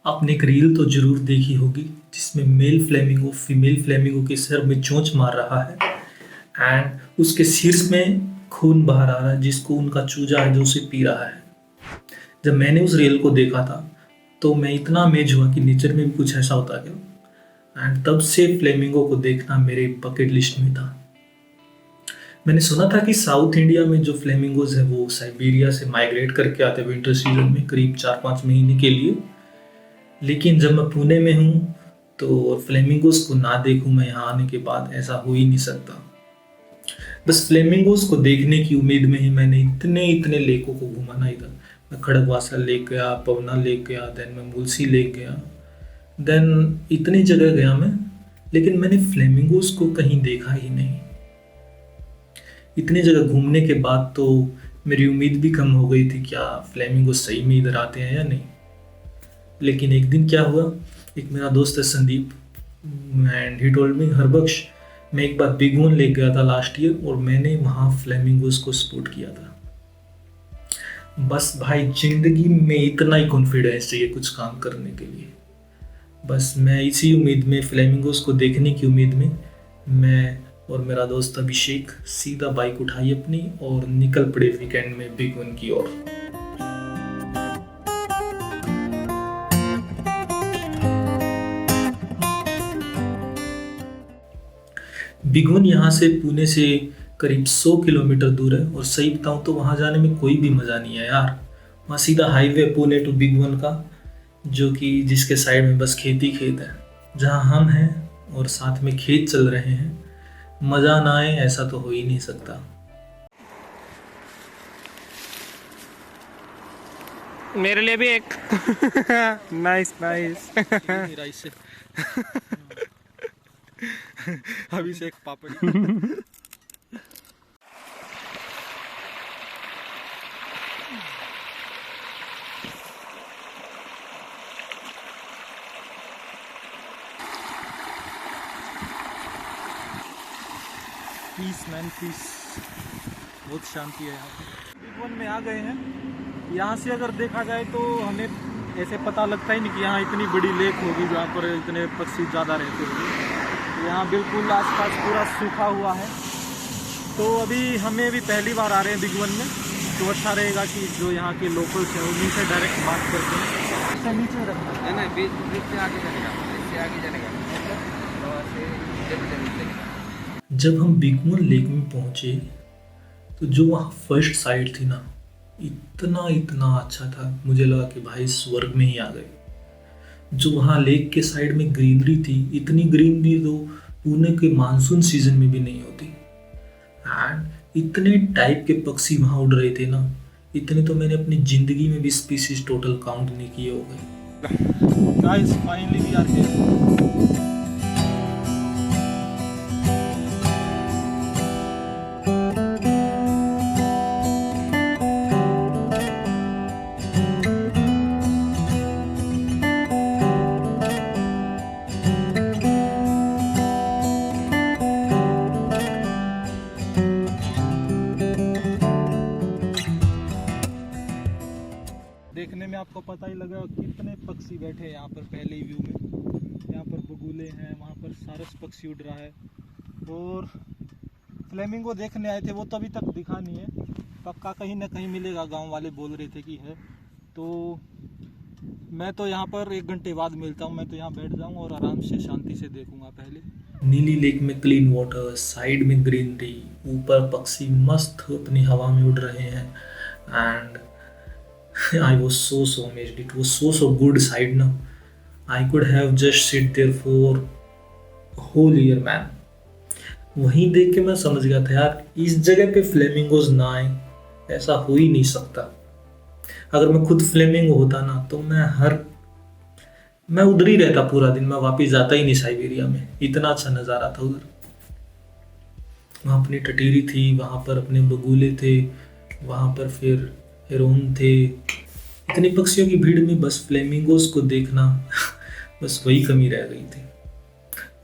आपने एक रील तो जरूर देखी होगी जिसमें मेल फ्लेमिंगो फीमेल फ्लेमिंगो के सर में चोंच मार रहा है एंड उसके शीर्ष में खून बाहर आ रहा है जिसको उनका चूजा है जो उसे पी रहा है। जब मैंने उस रील को देखा था तो मैं इतना अमेज हुआ कि नेचर में भी कुछ ऐसा होता क्या, एंड तब से फ्लेमिंगो को देखना मेरे बकेट लिस्ट में था। मैंने सुना था कि साउथ इंडिया में जो फ्लेमिंगोज है वो साइबेरिया से माइग्रेट करके आते हैं विंटर सीजन में करीब 4-5 महीने के लिए, लेकिन जब मैं पुणे में हूँ तो फ्लेमिंगोज को ना देखूं मैं यहाँ आने के बाद, ऐसा हो ही नहीं सकता। बस फ्लेमिंगोज को देखने की उम्मीद में ही मैंने इतने इतने लेकों को घूमा ना इधर। मैं खड़गवासला लेक गया, पवना लेक गया, देन मैं मुलसी लेक गया, देन इतनी जगह गया मैं, लेकिन मैंने फ्लेमिंगोज को कहीं देखा ही नहीं। इतनी जगह घूमने के बाद तो मेरी उम्मीद भी कम हो गई थी क्या फ्लेमिंगोज सही में इधर आते हैं या नहीं। लेकिन एक दिन क्या हुआ, एक मेरा दोस्त है Sandeep and he told me Harbaksh मैं एक बार बिग वन लेक गया था लास्ट ईयर और मैंने वहाँ फ्लेमिंगोज को स्पॉट किया था। बस भाई जिंदगी में इतना ही कॉन्फिडेंस चाहिए कुछ काम करने के लिए। बस मैं इसी उम्मीद में फ्लेमिंगोज को देखने की उम्मीद में मैं और मेरा दोस्त अभिषेक सीधा बाइक उठाई अपनी और निकल पड़े वीकेंड में बिग वन की ओर। बिग वन यहाँ से पुणे से करीब 100 किलोमीटर दूर है और सही बताऊँ तो वहाँ जाने में कोई भी मज़ा नहीं है यार। वहाँ सीधा highway Pune to Bhigwan का, जो कि जिसके साइड में बस खेती खेत है, जहाँ हम हैं और साथ में खेत चल रहे हैं। मज़ा ना आए ऐसा तो हो ही नहीं सकता। मेरे लिए भी एक नाइस नाइस अभी से एक पापड़ी। पीस मैन पीस, बहुत शांति है यहाँ पे। बिग वन में आ गए हैं। यहाँ से अगर देखा जाए तो हमें ऐसे पता लगता ही नहीं कि यहाँ इतनी बड़ी लेक होगी जहाँ पर इतने पक्षी ज़्यादा रहते होंगे। यहाँ बिल्कुल आसपास पूरा सूखा हुआ है। तो अभी हमें भी पहली बार आ रहे हैं बिग वन में, तो अच्छा रहेगा कि जो यहाँ के लोकल्स हैं उन्हीं से डायरेक्ट बात करते हैं। इससे नीचे रखना है ना, बीच से आगे जाएगा, इससे आगे जाएगा तो जब हम बिग वन लेक में पहुँचे तो जो वहाँ फर्स्ट साइड थी ना, इतना इतना अच्छा था, मुझे लगा कि भाई स्वर्ग में ही आ गए। जो वहाँ लेक के साइड में ग्रीनरी थी, इतनी ग्रीनरी तो पुणे के मानसून सीजन में भी नहीं होती। एंड इतने टाइप के पक्षी वहाँ उड़ रहे थे ना, इतने तो मैंने अपनी जिंदगी में भी स्पीसीज टोटल काउंट नहीं किए हो गए। Guys finally we are here. देखने में आपको पता ही लगा कितने पक्षी बैठे हैं यहाँ पर पहले ही व्यू में। यहाँ पर बगुले हैं, वहाँ पर सारस पक्षी उड़ रहा है और फ्लेमिंगो देखने आए थे, वो तो अभी तक दिखा नहीं है। पक्का कहीं ना कहीं मिलेगा, गांव वाले बोल रहे थे कि है। तो मैं तो यहाँ पर 1 घंटे बाद मिलता हूँ। मैं तो यहाँ बैठ जाऊँ और आराम से शांति से देखूँगा पहले। नीली लेक में क्लीन वाटर, साइड में ग्रीनरी, ऊपर पक्षी मस्त अपनी हवा में उड़ रहे हैं and I was so amazed. It was so good sight now. I could have just sit there for a whole year, man. वहीं देख के मैं समझ गया था यार, इस जगह पे फ्लेमिंगोज ना आए ऐसा हो ही नहीं सकता। अगर मैं खुद फ्लेमिंगो होता ना तो मैं उधर ही रहता पूरा दिन, मैं वापस जाता ही नहीं साइबेरिया में। इतना अच्छा नज़ारा था उधर। वहाँ अपनी टटीरी थी, वहाँ पर अपने बगुले थे, वहाँ पर फिर हेरोन थे। इतनी पक्षियों की भीड़ में बस फ्लेमिंगोज को देखना बस वही कमी रह गई थी।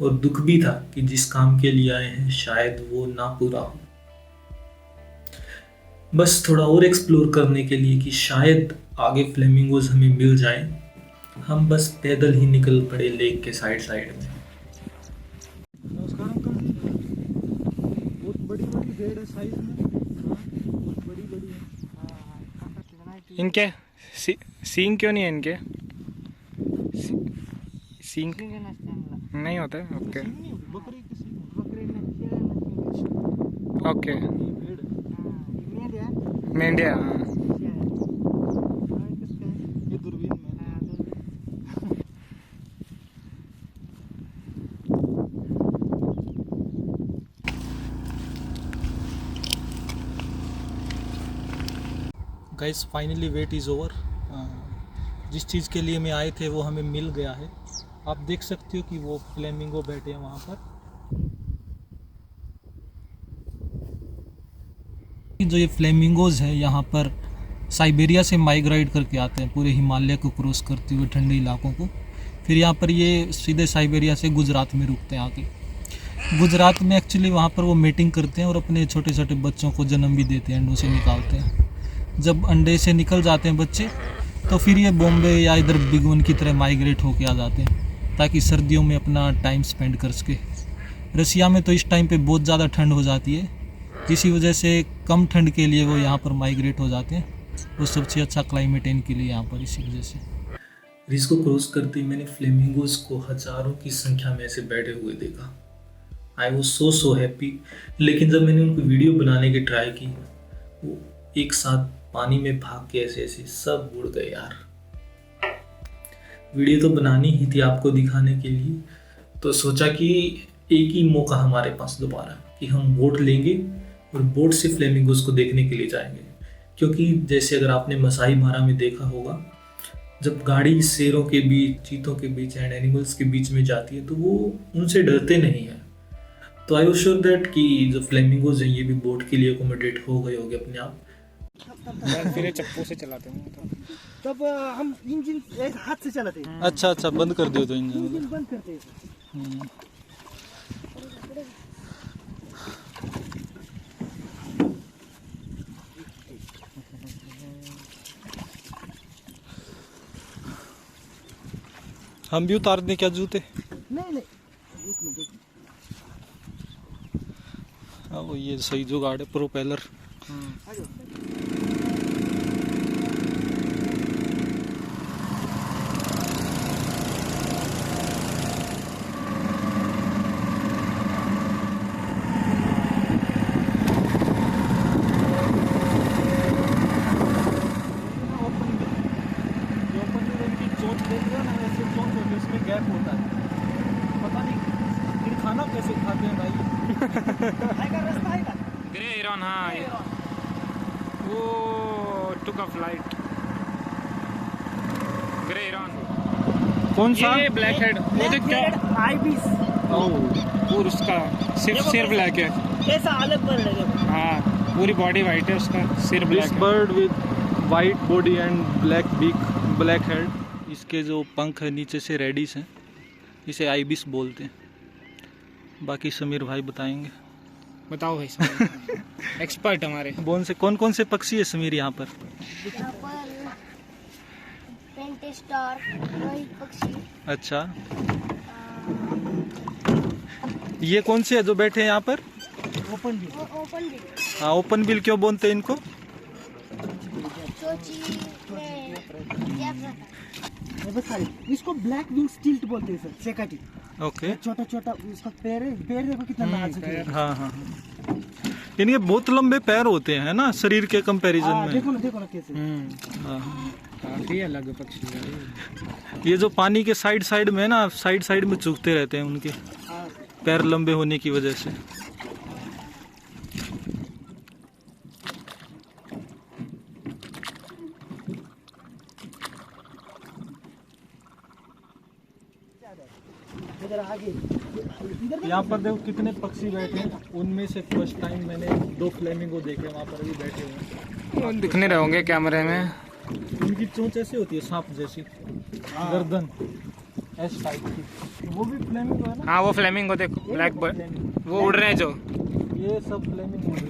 और दुख भी था कि जिस काम के लिए आए हैं शायद वो ना पूरा हो। बस थोड़ा और एक्सप्लोर करने के लिए कि शायद आगे फ्लेमिंगोज हमें मिल जाए। हम बस पैदल ही निकल पड़े लेक के साइड साइड में। नमस्कार अंकल जी। बहुत बड़ी बड़ी भेड़ है साइज में। बहुत बड़ी बड़ी है। इनके सींग क्यों नहीं है इनके? सींग नहीं होता है? ओके बकरी किसी ओके। भेड़ मेंढिया। ये दूरबीन में। Guys finally wait is over. जिस चीज़ के लिए मैं आए थे वो हमें मिल गया है। आप देख सकते हो कि वो फ्लेमिंगो बैठे हैं वहाँ पर। जो ये फ्लेमिंगोज है यहाँ पर साइबेरिया से माइग्रेट करके आते हैं, पूरे हिमालय को क्रॉस करते हुए ठंडे इलाकों को। फिर यहाँ पर ये सीधे साइबेरिया से गुजरात में रुकते हैं आके। गुजरात में एक्चुअली वहाँ पर वो मीटिंग करते हैं और अपने छोटे छोटे बच्चों को जन्म भी देते हैं, अंडों से निकालते हैं। जब अंडे से निकल जाते हैं बच्चे तो फिर ये बॉम्बे या इधर बिगुन की तरह माइग्रेट होके आ जाते हैं ताकि सर्दियों में अपना टाइम स्पेंड कर सके। रसिया में तो इस टाइम पे बहुत ज़्यादा ठंड हो जाती है, इसी वजह से कम ठंड के लिए वो यहाँ पर माइग्रेट हो जाते हैं। वो सबसे अच्छा क्लाइमेट है इनके लिए यहाँ पर, इसी वजह से। रिस को क्रॉस करते ही मैंने फ्लेमिंगोज को हजारों की संख्या में ऐसे बैठे हुए देखा। I was so happy. लेकिन जब मैंने उनको वीडियो बनाने की ट्राई की, वो एक साथ पानी में भाग के ऐसे ऐसे सब उड़ गए यार। वीडियो तो बनानी ही थी आपको दिखाने के लिए, तो सोचा कि एक ही मौका हमारे पास दोबारा कि हम बोट लेंगे और बोट से फ्लेमिंगोज को देखने के लिए जाएंगे। क्योंकि जैसे अगर आपने मसाई मारा में देखा होगा, जब गाड़ी शेरों के बीच, चीतों के बीच एंड एनिमल्स के बीच में जाती है तो वो उनसे डरते नहीं है। तो आई वाज श्योर दैट कि जो फ्लेमिंगोज हैं ये भी बोट के लिए अकोमोडेट हो गए होंगे अपने आप। फिर चप्पू से चलाते हैं तब हम इंजन हाथ से चलाते हैं। अच्छा बंद कर दियो तो इंजन। इंजन बंद करते हैं। हम भी उतार दें क्या जूते? नहीं हाँ वो ये सही जुगाड़ है, प्रोपेलर। गैप होता है, पता नहीं फिर खाना कैसे खाते हैं भाई। Grey heron. हाँ वो टुक अ फ्लाइट। ग्रे हेरॉन कौन सा? ये ब्लैक हेड। वो देख क्या आईबीस। और उसका सिर ब्लैक है। कैसा अलग बर्ड है देखो। हाँ पूरी बॉडी वाइट है, उसका सिर ब्लैक दिस है। Bird with white body and black beak, black head. इसके जो पंख है नीचे से रेडिश हैं, इसे आइबिस बोलते हैं। बाकी समीर भाई बताएंगे। बताओ भाई एक्सपर्ट हमारे। कौन कौन से पक्षी है समीर यहाँ पर? यहाँ पर पेंटेस्टार, रोहित पक्षी, अच्छा, ये कौन से है जो बैठे हैं यहाँ पर? ओपन भी। ओपन बिल, हाँ, ओपन बिल क्यों बोलते हैं इनको? चोची में गैप रहता है। ये बस सारी। इसको ब्लैक विंग स्टिल्ट बोलते हैं सर, सेकाटी। ओके। छोटा छोटा उसका पैर है, पैर देखो कितना नाजुक है। हाँ हाँ, इनके बहुत लंबे पैर होते हैं ना शरीर के कंपैरिजन में। देखो ना कैसे। हाँ। काफी अलग पक्षी है। ये जो पानी के साइड में है ना, साइड में चुगते रहते हैं, उनके पैर लंबे होने की वजह से। इधर आगे इधर यहाँ पर देखो कितने पक्षी बैठे हैं। उनमें से फर्स्ट टाइम मैंने 2 फ्लेमिंगो देखे, वहाँ पर भी बैठे हुए हैं। दिखने रहे होंगे कैमरे में। उनकी चोंच ऐसी होती है सांप जैसी, गर्दन एस टाइप की। वो भी फ्लेमिंगो है ना? हाँ वो फ्लेमिंगो देखो, ब्लैक बर्ड वो उड़ रहे हैं जो। ये सब फ्लेमिंगो है।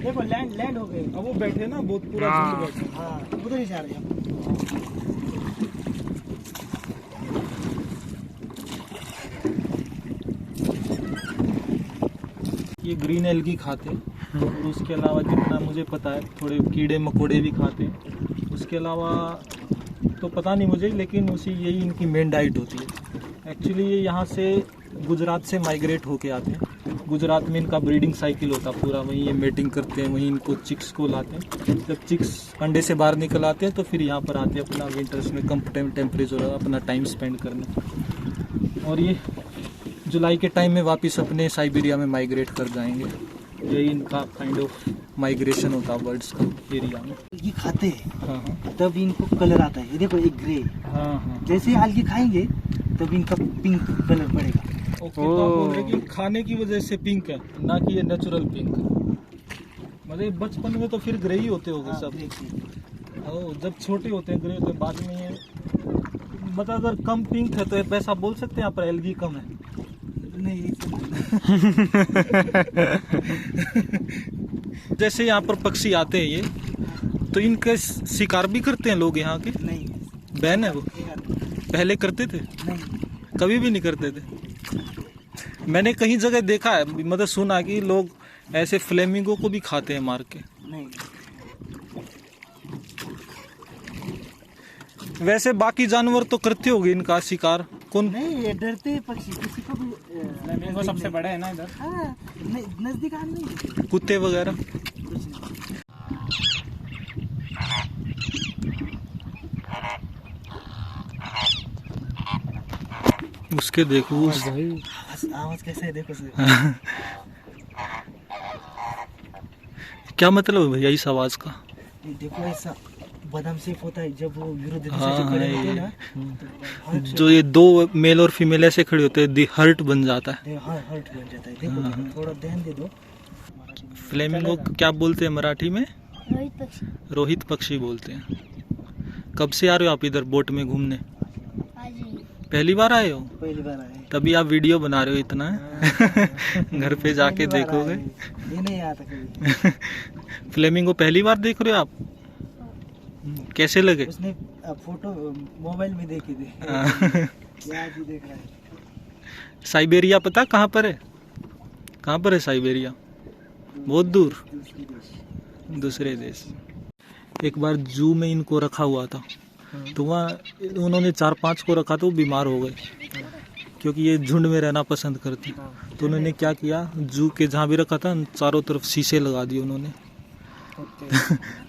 देखो लैंड हो गए। अब वो बैठे ना, बहुत पूरा हाँ। झुंड बैठे। हाँ उधर ही जा रहे हैं। ये ग्रीन एल्गी खाते हैं और उसके अलावा जितना मुझे पता है थोड़े कीड़े मकोड़े भी खाते हैं। उसके अलावा तो पता नहीं मुझे, लेकिन उसी यही इनकी मेन डाइट होती है। एक्चुअली ये यहाँ से गुजरात से माइग्रेट होके आते हैं। गुजरात में इनका ब्रीडिंग साइकिल होता है पूरा, वहीं ये मेटिंग करते हैं, वहीं इनको चिक्स को लाते हैं। जब चिक्स अंडे से बाहर निकल आते हैं तो फिर यहाँ पर आते हैं अपना विंटर्स में कम टेम्परेचर अपना टाइम स्पेंड करने, और ये जुलाई के टाइम में वापस अपने साइबेरिया में माइग्रेट कर जाएंगे। यही इनका काइंड ऑफ माइग्रेशन होता है बर्ड्स का एरिया में। ये खाते हैं हाँ तब इनको कलर आता है। ये देखो एक ग्रे, हाँ। जैसे ही algae खाएंगे तब इनका पिंक कलर पड़ेगा। ओके, तो आप बोल रहे कि खाने की वजह से पिंक है, ना कि ये नेचुरल पिंक है। मतलब बचपन में तो फिर ग्रे ही होते होंगे सब। ओ, जब छोटे होते हैं ग्रे होते हैं, बाद में ये मतलब अगर कम पिंक है तो ऐसा बोल सकते हैं यहाँ पर एल्गी कम है। नहीं जैसे यहाँ पर पक्षी आते हैं ये, तो इनके शिकार भी करते हैं लोग यहाँ के? नहीं बैन है वो? पहले करते थे? नहीं कभी भी नहीं करते थे। मैंने कहीं जगह देखा है, मतलब सुना कि लोग ऐसे फ्लेमिंगो को भी खाते हैं मार के। नहीं। वैसे बाकी जानवर तो करते होंगे इनका शिकार। कौन? नहीं, ये डरते हैं पक्षी, किसी को भी फ्लेमिंगो सबसे बड़ा है ना इधर। हाँ, नहीं, नजदीक आने नहीं देते। कुत्ते वगैरह? कुछ नहीं। उसके देखो उस आवाज कैसे है देखो सर। क्या मतलब है भैया इस आवाज का? ये देखो ऐसा बादाम शेप होता है जब वो विरुद्ध दिशा हाँ, से खड़े होते हैं ये- ना, तो heart जो ये दो मेल और फीमेल ऐसे खड़े होते हैं, हर्ट बन जाता है। हर्ट बन जाता है। देखो थोड़ा ध्यान दे दो। फ्लेमिंगो को क्या बोलते हैं मराठी में? रोहित पक्षी। रोहित पक्षी बोलते हैं। कब से आ रहे हो आप इधर बोट में घूमने? आज ही पहली बार आए हो? पहली बार आए। तभी आप वीडियो बना रहे हो इतना? घर पे जाके पहली बार देखोगे। आए। ये नहीं आता कभी। फ्लेमिंगो पहली बार देख रहे हो आप? कैसे लगे? उसने फोटो मोबाइल में देखे थे। ये आज ही देख रहा है। साइबेरिया पता कहाँ पर है? कहाँ पर है साइबेरिया? बहुत दूर, दूसरी देश। दूसरे देश। एक बार जू में इनको रखा हुआ था, तो वहाँ उन्होंने 4-5 को रखा तो वो बीमार हो गए, क्योंकि ये झुंड में रहना पसंद करते। तो उन्होंने क्या किया, जू के जहाँ भी रखा था चारों तरफ शीशे लगा दिए उन्होंने,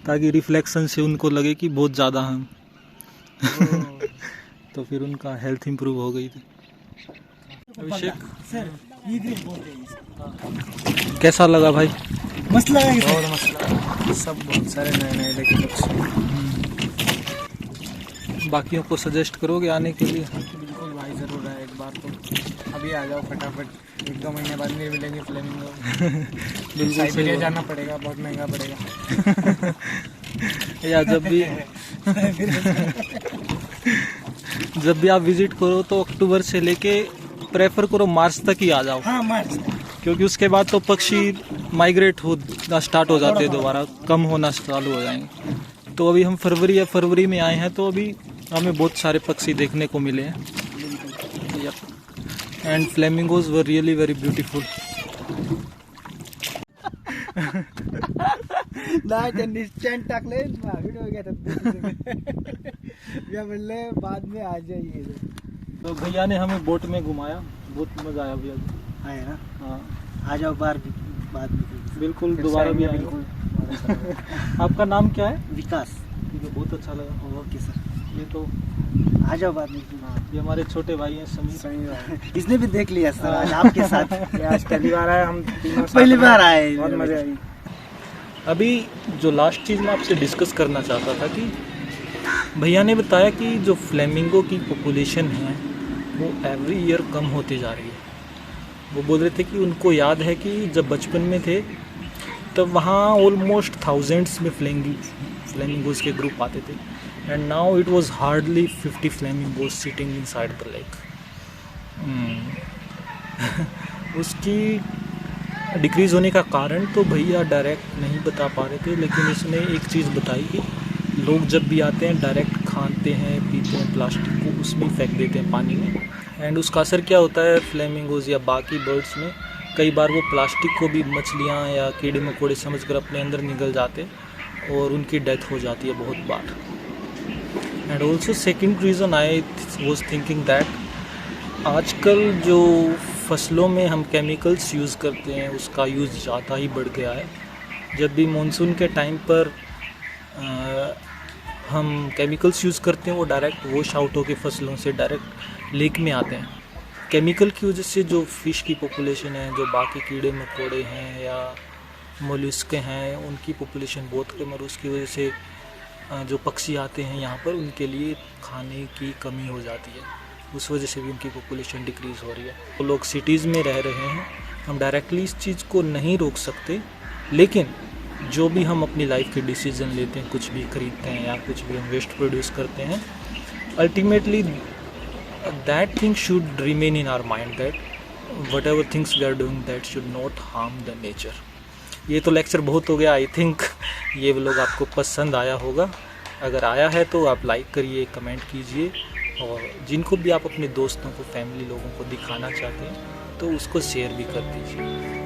ताकि रिफ्लेक्शन से उनको लगे कि बहुत ज़्यादा हम। तो फिर उनका हेल्थ इम्प्रूव हो गई थी। अभिषेक, सर ये ग्रीन बोलते हैं इसको। कैसा लगा भाई? मस्त लगा ये बहुत मसला, सब बहुत सारे नए नए लेकिन बाकियों को सजेस्ट करोगे आने के लिए? बिल्कुल भाई ज़रूर है, एक बार तो अभी आ जाओ फटाफट। 1-2 महीने बाद नहीं मिलेंगे फ्लेमिंगो। बिल्कुल सही साइबेरिया बात। जाना पड़ेगा, बहुत महंगा पड़ेगा। या जब भी आप विजिट करो तो अक्टूबर से लेके प्रेफर करो मार्च तक ही आ जाओ, हाँ मार्च। क्योंकि उसके बाद तो पक्षी माइग्रेट होना स्टार्ट हो जाते हैं, दोबारा कम होना चालू हो जाएंगे। तो अभी हम फरवरी में आए हैं, तो अभी हमें बहुत सारे पक्षी देखने को मिले हैं। And flamingos were really very beautiful. नाही त्यांनी स्टँड टाकले, व्हिडिओ घेतात. या म्हणले बाद में आ जाइए. तो भैया ने हमें बोट में घुमाया, बहुत मजा आया भैया। आहे ना, हाँ आ जाओ बाद में. बिल्कुल, दोबारा भी आएंगे। आपका नाम क्या है? विकास. ठीक है, बहुत अच्छा लगा। ओके सर, ये तो आ जाओ बाद में. ये हमारे छोटे भाई हैं समीर। इसने भी देख लिया सर आज आपके साथ. आज पहली बार आए हम तीनों साथ पहली में, बार आए. बहुत मजा आई। अभी जो लास्ट चीज़ मैं आपसे डिस्कस करना चाहता था कि भैया ने बताया कि जो फ्लेमिंगो की पॉपुलेशन है वो एवरी ईयर कम होती जा रही है। वो बोल रहे थे कि उनको याद है कि जब बचपन में थे तब वहाँ ऑलमोस्ट थाउजेंड्स में फ्लेमिंगोज के ग्रुप आते थे, and now it was hardly 50 flamingos sitting inside the lake. उसकी डिक्रीज़ होने का कारण तो भैया डायरेक्ट नहीं बता पा रहे थे, लेकिन इसने एक चीज़ बताई कि लोग जब भी आते हैं डायरेक्ट खाते हैं पीते हैं प्लास्टिक को, उसमें फेंक देते हैं पानी में। एंड उसका असर क्या होता है फ्लेमिंगोज या बाकी बर्ड्स में, कई बार वो प्लास्टिक को भी मछलियाँ या कीड़े मकोड़े समझकर अपने अंदर निगल जाते और उनकी डेथ हो जाती है बहुत बार। And also second reason I was thinking that आजकल जो फसलों में हम केमिकल्स यूज़ करते हैं उसका यूज़ ज़्यादा ही बढ़ गया है। जब भी मानसून के टाइम पर हम केमिकल्स यूज़ करते हैं वो डायरेक्ट वॉश आउट होकर फसलों से डायरेक्ट लेक में आते हैं। केमिकल की वजह से जो फ़िश की पॉपुलेशन है, जो बाकी कीड़े मकोड़े हैं या मोलस्क हैं, उनकी पॉपुलेशन बहुत कम, और उसकी वजह से जो पक्षी आते हैं यहाँ पर उनके लिए खाने की कमी हो जाती है, उस वजह से भी उनकी पॉपुलेशन डिक्रीज़ हो रही है। तो लोग सिटीज़ में रह रहे हैं, हम डायरेक्टली इस चीज़ को नहीं रोक सकते, लेकिन जो भी हम अपनी लाइफ के डिसीजन लेते हैं, कुछ भी खरीदते हैं या कुछ भी हम वेस्ट प्रोड्यूस करते हैं, ultimately that thing should remain in our mind that whatever things we are doing that should not harm the nature। ये तो लेक्चर बहुत हो गया। आई थिंक ये व्लॉग आपको पसंद आया होगा। अगर आया है तो आप लाइक करिए, कमेंट कीजिए, और जिनको भी आप अपने दोस्तों को, फैमिली लोगों को दिखाना चाहते हैं तो उसको शेयर भी कर दीजिए।